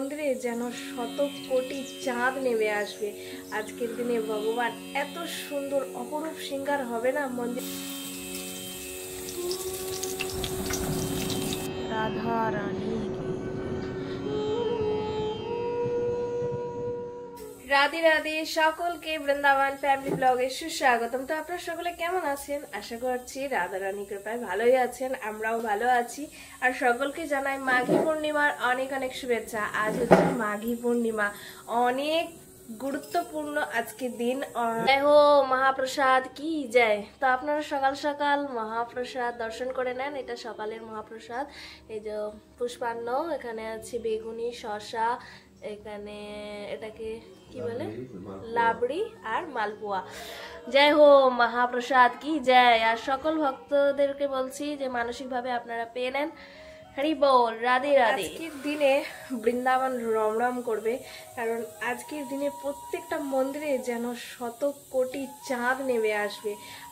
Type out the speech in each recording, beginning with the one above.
মন্দিরে যেন শত কোটি চাঁদ নেমে আসবে। আজকের দিনে ভগবান এত সুন্দর অপরূপ শৃঙ্গার হবে না মন্দির। রাধা রানী রাধে রাধে, সকলকে বৃন্দাবন ফ্যামিলি ব্লগে সুস্বাগতম। তো আপনারা সকলে কেমন আছেন? আশা করছি রাধা রানী কৃপায় ভালোই আছেন, আমরাও ভালো আছি। আর সকলকে জানাই মাঘী পূর্ণিমার অনেক অনেক শুভেচ্ছা। আজ হচ্ছে মাঘী পূর্ণিমা, অনেক গুরুত্বপূর্ণ আজকে দিন। জয় হো মহাপ্রসাদ কি জয়। তো আপনারা সকাল সকাল মহাপ্রসাদ দর্শন করে নেন। এটা সকালের মহাপ্রসাদ। এই যে পুষ্পান্ন, এখানে আছে বেগুনি, শসা, এখানে এটাকে কি বলে লাবড়ি আর মালপোয়া। জয় হো মহাপ্রসাদ কি জয়। আর সকল ভক্তদেরকে বলছি যে মানসিকভাবে আপনারা পেয়ে নেন। হরি বল, রাধে রাধে। আজকের দিনে বৃন্দাবন রমরম করবে, কারণ আজকের দিনে প্রত্যেকটা মন্দিরে যেন শত কোটি চাঁদ নেমে আসবে।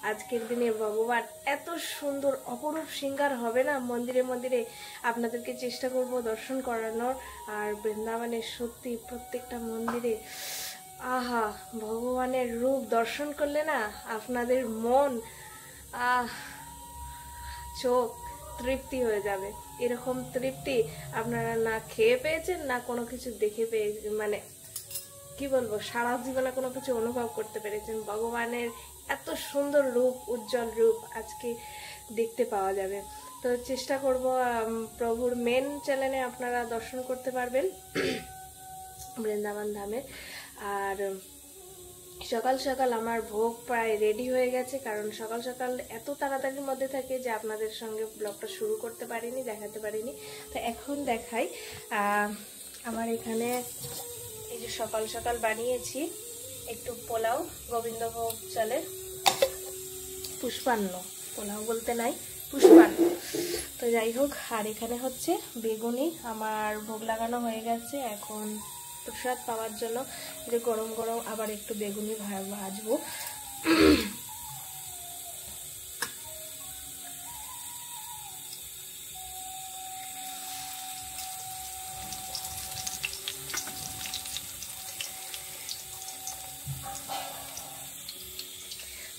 আজকের দিনে ভগবান এত সুন্দর অপরূপ শৃঙ্গার হবে না মন্দিরে মন্দিরে। আপনাদেরকে চেষ্টা করব দর্শন করানোর। আর বৃন্দাবনের সত্যি প্রত্যেকটা মন্দিরে আহা ভগবানের রূপ দর্শন করলে না আপনাদের মন চোখ তৃপ্তি হয়ে যাবে। এরকম তৃপ্তি আপনারা না খেয়ে পেয়েছেন, না কোনো কিছু দেখে পেয়েছেন, মানে কি বলবো, সারা জীবনে কোনো কিছু অনুভব করতে পেরেছেন। ভগবানের এত সুন্দর রূপ, উজ্জ্বল রূপ আজকে দেখতে পাওয়া যাবে। তো চেষ্টা করব প্রভুর মেন চ্যানেলে আপনারা দর্শন করতে পারবেন বৃন্দাবন ধামে। আর সকাল সকাল আমার ভোগ প্রায় রেডি হয়ে গেছে, কারণ সকাল সকাল এত তাড়াতাড়ির মধ্যে থাকে যে আপনাদের সঙ্গে ব্লগটা শুরু করতে পারিনি, দেখাতে পারিনি। তো এখন দেখাই। আমার এখানে এই যে সকাল সকাল বানিয়েছি একটু পোলাও, গোবিন্দভোগ চালের পুষ্পান্ন, পোলাও বলতে নাই, পুষ্পান্ন। তো যাই হোক, আর এখানে হচ্ছে বেগুনি আমার ভোগ লাগানো হয়ে গেছে। এখন প্রসাদ পাওয়ার জন্য যে গরম গরম আবার একটু বেগুনি ভাজবো।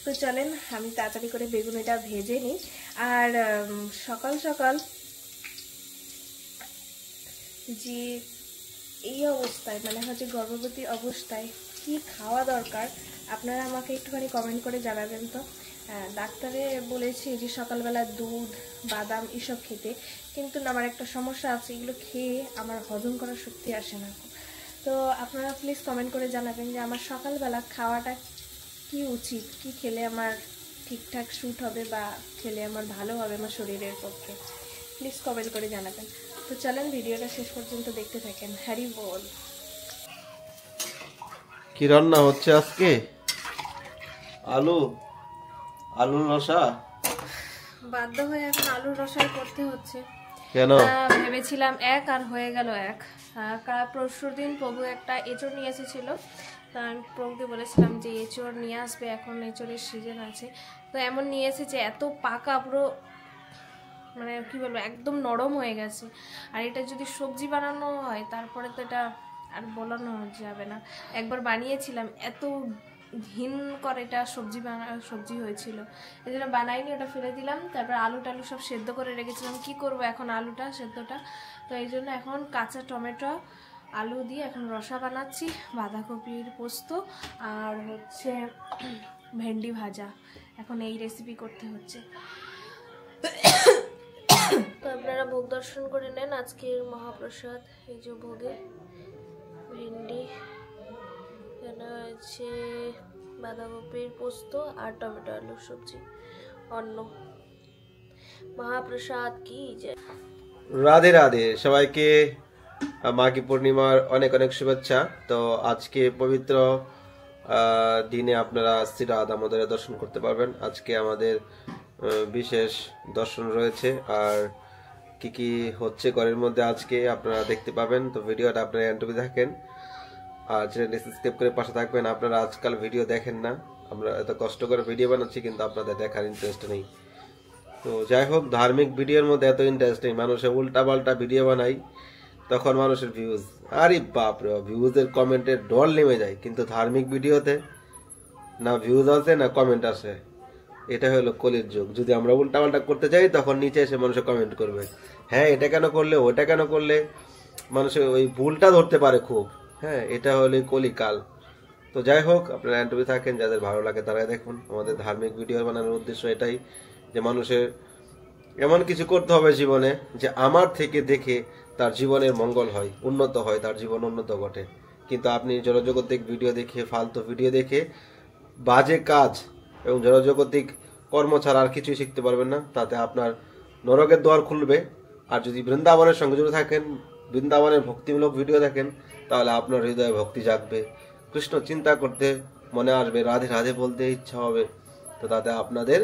তো চলেন আমি তাড়াতাড়ি করে বেগুনিটা ভেজে নিই। আর সকাল সকাল যে এই অবস্থায়, মানে হচ্ছে গর্ভবতী অবস্থায় কি খাওয়া দরকার আপনারা আমাকে একটুখানি কমেন্ট করে জানাবেন। তো ডাক্তারে বলেছে যে সকালবেলা দুধ, বাদাম এসব খেতে, কিন্তু আমার একটা সমস্যা আছে, এগুলো খেয়ে আমার হজম করার শক্তি আসে না। তো আপনারা প্লিজ কমেন্ট করে জানাবেন যে আমার সকালবেলা খাওয়াটা কি উচিত, কি খেলে আমার ঠিকঠাক শ্যুট হবে বা খেলে আমার ভালো হবে আমার শরীরের পক্ষে। প্লিজ কমেন্ট করে জানাবেন। তো চলেন ভিডিওটা শেষ পর্যন্ত দেখতে থাকেন। হরি বল। কি রান্না হচ্ছে আজকে? আলুর রসা। বাধ্য হয়ে এখন আলুর রসাই করতে হচ্ছে। কেন? ভেবেছিলাম এক, আর হয়ে গেল এক। পরশুর দিন প্রভু একটা এঁচড় নিয়ে এসেছিল। তো আমি প্রভুকে বলেছিলাম যে এঁচড় নিয়ে আসবে, এখন এঁচড়ের সিজন আছে। তো এমন নিয়ে এসেছে, এত পাকা, পুরো মানে কি বলবো, একদম নরম হয়ে গেছে। আর এটা যদি সবজি বানানো হয় তারপরে তো এটা আর বলানো যাবে না। একবার বানিয়েছিলাম, এত ঘিন করে এটা সবজি হয়েছিল, এই জন্য বানাইনি, ওটা ফেলে দিলাম। তারপর আলু টালু সব সেদ্ধ করে রেখেছিলাম, কি করব এখন আলুটা সেদ্ধটা। তো এই জন্য এখন কাঁচা টমেটো আলু দিয়ে এখন রসা বানাচ্ছি, বাঁধাকপির পোস্ত আর হচ্ছে ভেন্ডি ভাজা। এখন এই রেসিপি করতে হচ্ছে। তো আপনারা ভোগ দর্শন করে নেন আজকের মহাপ্রসাদ। এই যে ভোগে ভেন্ডি, এখানে আছে বাঁধাকপির পোস্ত আর টমেটো আলুর সবজি, অন্ন। মহাপ্রসাদ কি জয়। রাধে রাধে, সবাইকে মাঘী পূর্ণিমার অনেক অনেক শুভেচ্ছা। তো আজকে পবিত্র দিনে আপনারা শ্রী রাধা দামোদরের দর্শন করতে পারবেন। আজকে আমাদের বিশেষ দর্শন রয়েছে, আর কি কি হচ্ছে ঘরের মধ্যে আজকে আপনারা দেখতে পাবেন। তো ভিডিওটা আপনারা এন্টুবি দেখেন, আর চ্যানেলটি সাবস্ক্রাইব করে পাশে থাকবেন। আপনারা আজকাল ভিডিও দেখেন না, আমরা এত কষ্ট করে ভিডিও বানাচ্ছি কিন্তু আপনাদের দেখার ইন্টারেস্ট নেই। তো যাই হোক, ধার্মিক ভিডিওর মধ্যে এত ইন্টারেস্ট নেই, মানুষের উল্টা পাল্টা ভিডিও বানাই, তখন মানুষের ভিউজ আরে বাপরে, ভিউজের কমেন্টের ডল নেমে যায়, কিন্তু ধার্মিক ভিডিওতে না ভিউজ আসে না কমেন্ট আসে। এটা হলো কলির যুগ। যদি আমরা উল্টাপাল্টা করতে চাই তখন নিচে এসে মানুষে কমেন্ট করবে, হ্যাঁ এটা কেন করলে, ওটা কেন করলে, মানুষের ওই ভুলটা ধরতে পারে খুব। হ্যাঁ, এটা হলো কলিকাল। তো যাই হোক, আপনারা অ্যান্টবি থাকেন, যাদের ভালো লাগে তারাই দেখুন। আমাদের ধার্মিক ভিডিও বানানোর উদ্দেশ্য এটাই যে মানুষের এমন কিছু করতে হবে জীবনে যে আমার থেকে দেখে তার জীবনের মঙ্গল হয়, উন্নত হয়, তার জীবন উন্নত ঘটে। কিন্তু আপনি জনজগতিক ভিডিও দেখে, ফালতু ভিডিও দেখে বাজে কাজ এবং জনজগতিক কর্ম ছাড়া আর কিছুই শিখতে পারবেন না। তাতে আপনার নরকের দ্বার খুলবে। আর যদি বৃন্দাবনের সঙ্গে জুড়ে থাকেন, বৃন্দাবনের ভক্তিমূলক ভিডিও দেখেন, তাহলে আপনার হৃদয়ে ভক্তি জাগবে, কৃষ্ণ চিন্তা করতে মনে আসবে, রাধে রাধে বলতে ইচ্ছা হবে। তো তাতে আপনাদের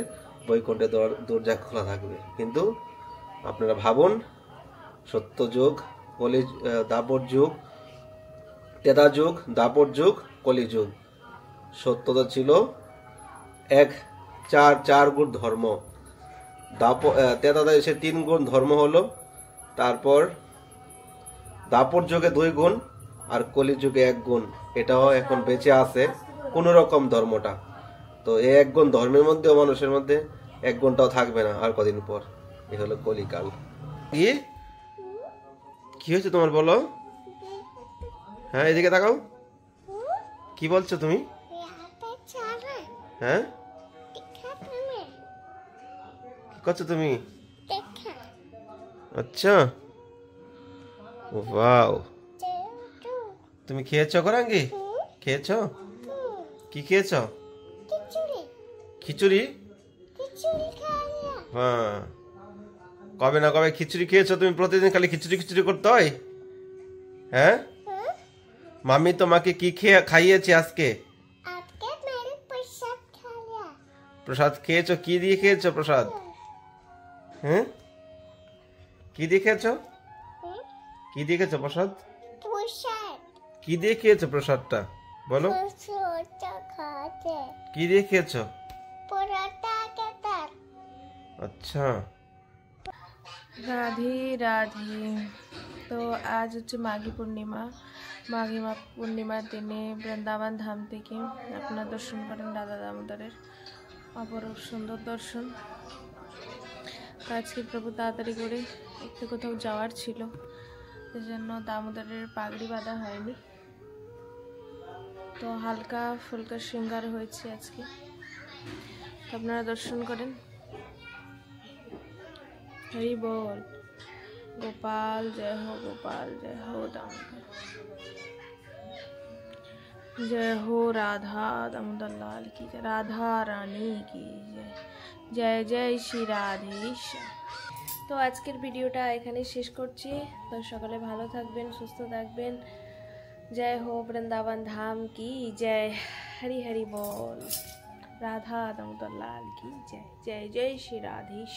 বৈকুণ্ঠে দরজা খোলা থাকবে। কিন্তু আপনারা ভাবুন, সত্য যুগ, কলি, দাপর যুগ, তেতা যুগ, দাপর যুগ, কলি যুগ। সত্যতা ছিল এক, চার গুণ ধর্ম। তেতাতে এসে 3 গুণ ধর্ম হলো। তারপর দাপর যুগে 2 গুণ, আর কলি যুগে 1 গুণ। এটাও এখন বেঁচে আছে কোন রকম ধর্মটা। তো এই 1 গুণ ধর্মের মধ্যেও মানুষের মধ্যে 1 গুণটাও থাকবে না আর কদিন পর। এ হলো কলিকাল। কি হয়েছে তোমার বলো? হ্যাঁ, এদিকে তাকাও। কি বলছো তুমি? হ্যাঁ, কি করছো তুমি? আচ্ছা, ওয়াও। তুমি খেয়েছো গরাঙ্গি? খেয়েছো? কি খেয়েছো? খিচুড়ি। হ্যাঁ, কবে না কবে খিচুড়ি খেয়েছো তুমি? প্রতিদিন খালি খিচুড়ি খিচুড়ি করতে হয়? হ্যাঁ, মামি তোমাকে কি খাইয়েছে আজকে? প্রসাদ খেয়েছো? কি দিয়ে খেয়েছো প্রসাদ? হ্যাঁ, কি দিয়ে খেয়েছো? কি দিয়ে খেয়েছো প্রসাদ? কি দিয়ে খেয়েছো প্রসাদটা বলো? কি দিয়ে খেয়েছো? আচ্ছা। রাধে রাধে। তো আজ হচ্ছে মাঘী পূর্ণিমা। মাঘী পূর্ণিমার দিনে বৃন্দাবন ধাম থেকে আপনারা দর্শন করেন রাধা দামোদরের অপরূপ সুন্দর দর্শন। তো আজকে প্রভু তাড়াতাড়ি করে একটু কোথাও যাওয়ার ছিল, সেজন্য দামোদরের পাগড়ি বাঁধা হয়নি। তো হালকা ফুলকা শৃঙ্গার হয়েছে আজকে, আপনারা দর্শন করেন। हरि बोल। गोपाल जय हो, गोपाल जय हो दामोदर, जय हो राधा दामोदर लाल की जय, राधा रानी की जय, जय जय श्री राधेश। তো আজকের ভিডিওটা এখানে শেষ করছি। তো সকালে ভালো থাকবেন, সুস্থ থাকবেন। जय हो वृंदावन धाम की जय, हरि हरि बोल। राधा दामोदर लाल की जय, जय जय श्री राधेश।